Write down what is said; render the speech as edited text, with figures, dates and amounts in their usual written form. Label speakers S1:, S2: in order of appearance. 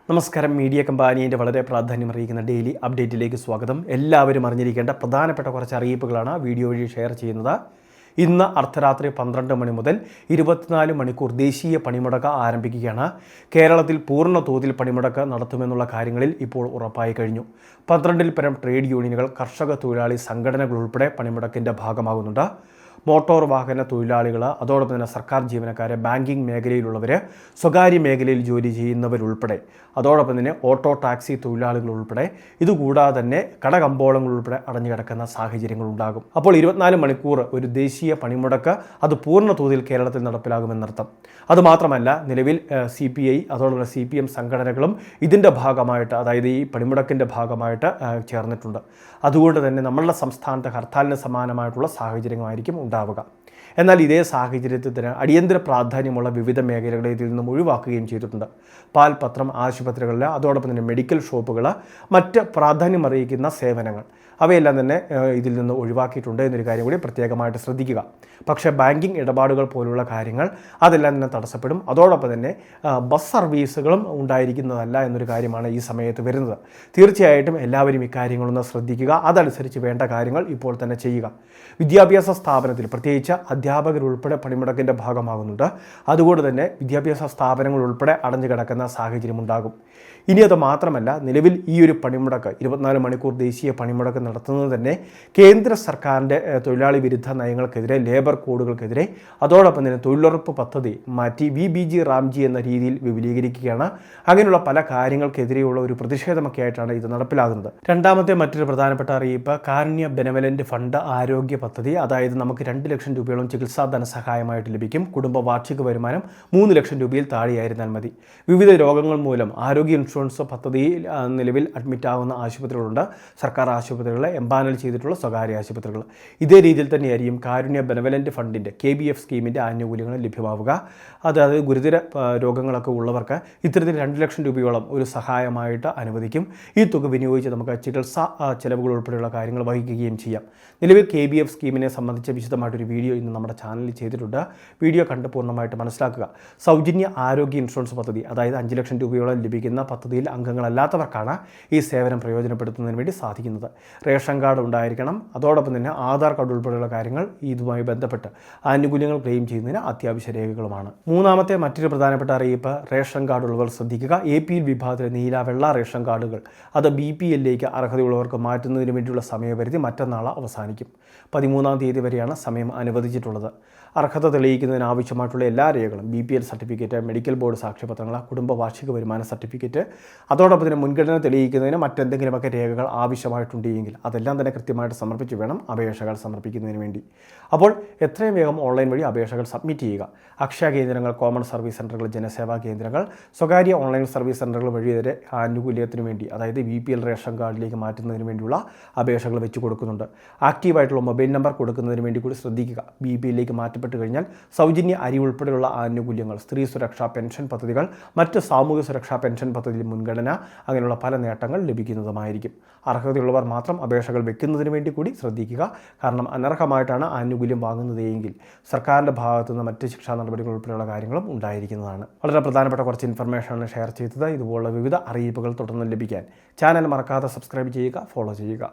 S1: നമസ്കാരം. മീഡിയ കമ്പാനിയുടെ വളരെ പ്രാധാന്യമറിയിക്കുന്ന ഡെയിലി അപ്ഡേറ്റിലേക്ക് സ്വാഗതം. എല്ലാവരും അറിഞ്ഞിരിക്കേണ്ട പ്രധാനപ്പെട്ട കുറച്ച് അറിയിപ്പുകളാണ് വീഡിയോ വഴി ഷെയർ ചെയ്യുന്നത്. ഇന്ന് അർദ്ധരാത്രി 12 മണി മുതൽ 24 മണിക്കൂർ ദേശീയ പണിമുടക്ക് ആരംഭിക്കുകയാണ്. കേരളത്തിൽ പൂർണ്ണ തോതിൽ പണിമുടക്ക് നടത്തുമെന്നുള്ള കാര്യങ്ങളിൽ ഇപ്പോൾ ഉറപ്പായി കഴിഞ്ഞു. 12-ൽ പരം ട്രേഡ് യൂണിയനുകൾ, കർഷക തൊഴിലാളി സംഘടനകൾ ഉൾപ്പെടെ പണിമുടക്കിൻ്റെ ഭാഗമാകുന്നുണ്ട്. മോട്ടോർ വാഹന തൊഴിലാളികൾ, അതോടൊപ്പം തന്നെ സർക്കാർ ജീവനക്കാർ, ബാങ്കിംഗ് മേഖലയിലുള്ളവർ, സ്വകാര്യ മേഖലയിൽ ജോലി ചെയ്യുന്നവരുൾപ്പെടെ, അതോടൊപ്പം തന്നെ ഓട്ടോ ടാക്സി തൊഴിലാളികൾ ഉൾപ്പെടെ, ഇതുകൂടാതെ തന്നെ കടകമ്പോളങ്ങൾ ഉൾപ്പെടെ അടഞ്ഞു കിടക്കുന്ന സാഹചര്യങ്ങളുണ്ടാകും. അപ്പോൾ 24 മണിക്കൂർ ഒരു ദേശീയ പണിമുടക്ക് അത് പൂർണ്ണ തോതിൽ കേരളത്തിൽ നടപ്പിലാകുമെന്നർത്ഥം. അതുമാത്രമല്ല, നിലവിൽ CPI അതോടൊപ്പം CPM സംഘടനകളും ഇതിൻ്റെ ഭാഗമായിട്ട്, അതായത് ഈ പണിമുടക്കിൻ്റെ ഭാഗമായിട്ട് ചേർന്നിട്ടുണ്ട്. അതുകൊണ്ട് തന്നെ നമ്മളുടെ സംസ്ഥാനത്ത് ഹർത്താലിന് സമാനമായിട്ടുള്ള സാഹചര്യമായിരിക്കും ഉണ്ടാവുക. എന്നാൽ ഇതേ സാഹചര്യത്തിൽ തന്നെ അടിയന്തര പ്രാധാന്യമുള്ള വിവിധ മേഖലകളെ ഇതിൽ നിന്നും ഒഴിവാക്കുകയും ചെയ്തിട്ടുണ്ട്. പാൽ, പത്രം, ആശുപത്രികളിൽ, അതോടൊപ്പം തന്നെ മെഡിക്കൽ ഷോപ്പുകൾ, മറ്റ് പ്രാധാന്യം അറിയിക്കുന്ന സേവനങ്ങൾ, അവയെല്ലാം തന്നെ ഇതിൽ നിന്ന് ഒഴിവാക്കിയിട്ടുണ്ട് എന്നൊരു കാര്യം കൂടി പ്രത്യേകമായിട്ട് ശ്രദ്ധിക്കുക. പക്ഷേ ബാങ്കിങ് ഇടപാടുകൾ പോലുള്ള കാര്യങ്ങൾ അതെല്ലാം തന്നെ തടസ്സപ്പെടും. അതോടൊപ്പം തന്നെ ബസ് സർവീസുകളും ഉണ്ടായിരിക്കുന്നതല്ല എന്നൊരു കാര്യമാണ് ഈ സമയത്ത് വരുന്നത്. തീർച്ചയായിട്ടും എല്ലാവരും ഇക്കാര്യങ്ങളൊന്ന് ശ്രദ്ധിക്കുക. അതനുസരിച്ച് വേണ്ട കാര്യങ്ങൾ ഇപ്പോൾ തന്നെ ചെയ്യുക. വിദ്യാഭ്യാസ സ്ഥാപനത്തിൽ പ്രത്യേകിച്ച് അധ്യാപകരുൾപ്പെടെ പണിമുടക്കിൻ്റെ ഭാഗമാകുന്നുണ്ട്. അതുകൊണ്ട് തന്നെ വിദ്യാഭ്യാസ സ്ഥാപനങ്ങൾ ഉൾപ്പെടെ അടഞ്ഞു കിടക്കുന്ന സാഹചര്യമുണ്ടാകും. ഇനി അത് മാത്രമല്ല, നിലവിൽ ഈ ഒരു പണിമുടക്ക് 24 മണിക്കൂർ ദേശീയ പണിമുടക്ക് നടത്തുന്നത് തന്നെ കേന്ദ്ര സർക്കാരിൻ്റെ തൊഴിലാളി വിരുദ്ധ നയങ്ങൾക്കെതിരെ, ലേബർ കോഡുകൾക്കെതിരെ, അതോടൊപ്പം തന്നെ തൊഴിലുറപ്പ് പദ്ധതി മാറ്റി VBG റാംജി എന്ന രീതിയിൽ വിപുലീകരിക്കുകയാണ്. അങ്ങനെയുള്ള പല കാര്യങ്ങൾക്കെതിരെയുള്ള ഒരു പ്രതിഷേധമൊക്കെ ആയിട്ടാണ് ഇത് നടപ്പിലാകുന്നത്. രണ്ടാമത്തെ മറ്റൊരു പ്രധാനപ്പെട്ട അറിയിപ്പ്, കാരുണ്യ ബെനവലൻ്റ് ഫണ്ട് ആരോഗ്യ പദ്ധതി. അതായത് നമുക്ക് 2 ലക്ഷം രൂപയോളം ചികിത്സാ ധനസഹായമായിട്ട് ലഭിക്കും. കുടുംബ വാർഷിക വരുമാനം 3 ലക്ഷം രൂപയിൽ താഴെയായിരുന്നാൽ മതി. വിവിധ രോഗങ്ങൾ മൂലം ആരോഗ്യ ഇൻഷുറൻസ് പദ്ധതിയിൽ നിലവിൽ അഡ്മിറ്റ് ആവുന്ന ആശുപത്രികളുണ്ട്. സർക്കാർ ആശുപത്രികൾ, എംപാനൽ ചെയ്തിട്ടുള്ള സ്വകാര്യ ആശുപത്രികൾ. ഇതേ രീതിയിൽ തന്നെയായിരിക്കും കാരുണ്യ ബെനവലൻ്റ് ഫണ്ടിൻ്റെ KBF സ്കീമിൻ്റെ ആനുകൂല്യങ്ങൾ ലഭ്യമാവുക. അതായത് ഗുരുതര രോഗങ്ങളൊക്കെ ഉള്ളവർക്ക് ഇത്തരത്തിൽ 2 ലക്ഷം രൂപയോളം ഒരു സഹായമായിട്ട് അനുവദിക്കും. ഈ തുക വിനിയോഗിച്ച് നമുക്ക് ചികിത്സാ ചെലവുകൾ ഉൾപ്പെടെയുള്ള കാര്യങ്ങൾ വഹിക്കുകയും ചെയ്യാം. നിലവിൽ KBF സ്കീമിനെ സംബന്ധിച്ച് വിശദമായിട്ടൊരു വീഡിയോ ഇന്ന് നമ്മുടെ ചാനലിൽ ചെയ്തിട്ടുണ്ട്. വീഡിയോ കണ്ട് പൂർണ്ണമായിട്ട് മനസ്സിലാക്കുക. സൗജന്യ ആരോഗ്യ ഇൻഷുറൻസ് പദ്ധതി, അതായത് 5 ലക്ഷം രൂപയോളം ലഭിക്കുന്ന പദ്ധതിയിൽ അംഗങ്ങളല്ലാത്തവർക്കാണ് ഈ സേവനം പ്രയോജനപ്പെടുത്തുന്നതിന് വേണ്ടി സാധിക്കുന്നത്. റേഷൻ കാർഡ് ഉണ്ടായിരിക്കണം. അതോടൊപ്പം തന്നെ ആധാർ കാർഡ് ഉൾപ്പെടെയുള്ള കാര്യങ്ങൾ ഇതുമായി ബന്ധപ്പെട്ട് ആനുകൂല്യങ്ങൾ ക്ലെയിം ചെയ്യുന്നതിന് അത്യാവശ്യ രേഖകളുമാണ്. മൂന്നാമത്തെ മറ്റൊരു പ്രധാനപ്പെട്ട അറിയിപ്പ്, റേഷൻ കാർഡ് ഉള്ളവർ ശ്രദ്ധിക്കുക. APL വിഭാഗത്തിലെ നീല, വെള്ള റേഷൻ കാർഡുകൾ അത് BPLലേക്ക് അർഹതയുള്ളവർക്ക് മാറ്റുന്നതിന് വേണ്ടിയുള്ള സമയപരിധി മറ്റന്നാൾ അവസാനിക്കും. 13-ാം തീയതി വരെയാണ് സമയം അനുവദിച്ചിട്ടുള്ളത്. അർഹത തെളിയിക്കുന്നതിന് ആവശ്യമായിട്ടുള്ള എല്ലാ രേഖകളും, BPL സർട്ടിഫിക്കറ്റ്, മെഡിക്കൽ ബോർഡ് സാക്ഷ്യപത്രങ്ങൾ, കുടുംബ വാർഷിക വരുമാന സർട്ടിഫിക്കറ്റ്, അതോടൊപ്പം തന്നെ മുൻഗണന തെളിയിക്കുന്നതിന് മറ്റെന്തെങ്കിലുമൊക്കെ രേഖകൾ ആവശ്യമായിട്ടുണ്ടെങ്കിൽ അതെല്ലാം തന്നെ കൃത്യമായിട്ട് സമർപ്പിച്ച് വേണം അപേക്ഷകൾ സമർപ്പിക്കുന്നതിന് വേണ്ടി. അപ്പോൾ എത്രയും വേഗം ഓൺലൈൻ വഴി അപേക്ഷകൾ സബ്മിറ്റ് ചെയ്യുക. അക്ഷയ കേന്ദ്രങ്ങൾ, കോമൺ സർവീസ് സെൻ്ററുകൾ, ജനസേവാ കേന്ദ്രങ്ങൾ, സ്വകാര്യ ഓൺലൈൻ സർവീസ് സെൻ്ററുകൾ വഴി വരെ ആനുകൂല്യത്തിന് വേണ്ടി, അതായത് BPL റേഷൻ കാർഡിലേക്ക് മാറ്റുന്നതിന് വേണ്ടിയുള്ള അപേക്ഷകൾ വെച്ച് കൊടുക്കുന്നുണ്ട്. ആക്റ്റീവായിട്ടുള്ള മൊബൈൽ നമ്പർ കൊടുക്കുന്നതിന് വേണ്ടി കൂടി ശ്രദ്ധിക്കുക. BPLലേക്ക് മാറ്റപ്പെട്ട് കഴിഞ്ഞാൽ സൗജന്യ അരി ഉൾപ്പെടെയുള്ള ആനുകൂല്യങ്ങൾ, സ്ത്രീ സുരക്ഷാ പെൻഷൻ പദ്ധതികൾ, മറ്റ് സാമൂഹ്യ സുരക്ഷാ പെൻഷൻ പദ്ധതിയിൽ മുൻഗണന, അങ്ങനെയുള്ള പല നേട്ടങ്ങൾ ലഭിക്കുന്നതുമായിരിക്കും. അർഹതയുള്ളവർ മാത്രം അപേക്ഷകൾ വെക്കുന്നതിന് വേണ്ടി കൂടി ശ്രദ്ധിക്കുക. കാരണം അനർഹമായിട്ടാണ് ആനുകൂല്യം വാങ്ങുന്നതെങ്കിൽ സർക്കാരിൻ്റെ ഭാഗത്തു നിന്ന് മറ്റ് ശിക്ഷാ നടപടികൾ ഉൾപ്പെടെയുള്ള കാര്യങ്ങളും ഉണ്ടായിരിക്കുന്നതാണ്. വളരെ പ്രധാനപ്പെട്ട കുറച്ച് ഇൻഫർമേഷനാണ് ഷെയർ ചെയ്തത്. ഇതുപോലുള്ള വിവിധ അറിയിപ്പുകൾ തുടർന്ന് ലഭിക്കാൻ ചാനൽ മറക്കാതെ സബ്സ്ക്രൈബ് ചെയ്യുക, ഫോളോ ചെയ്യുക.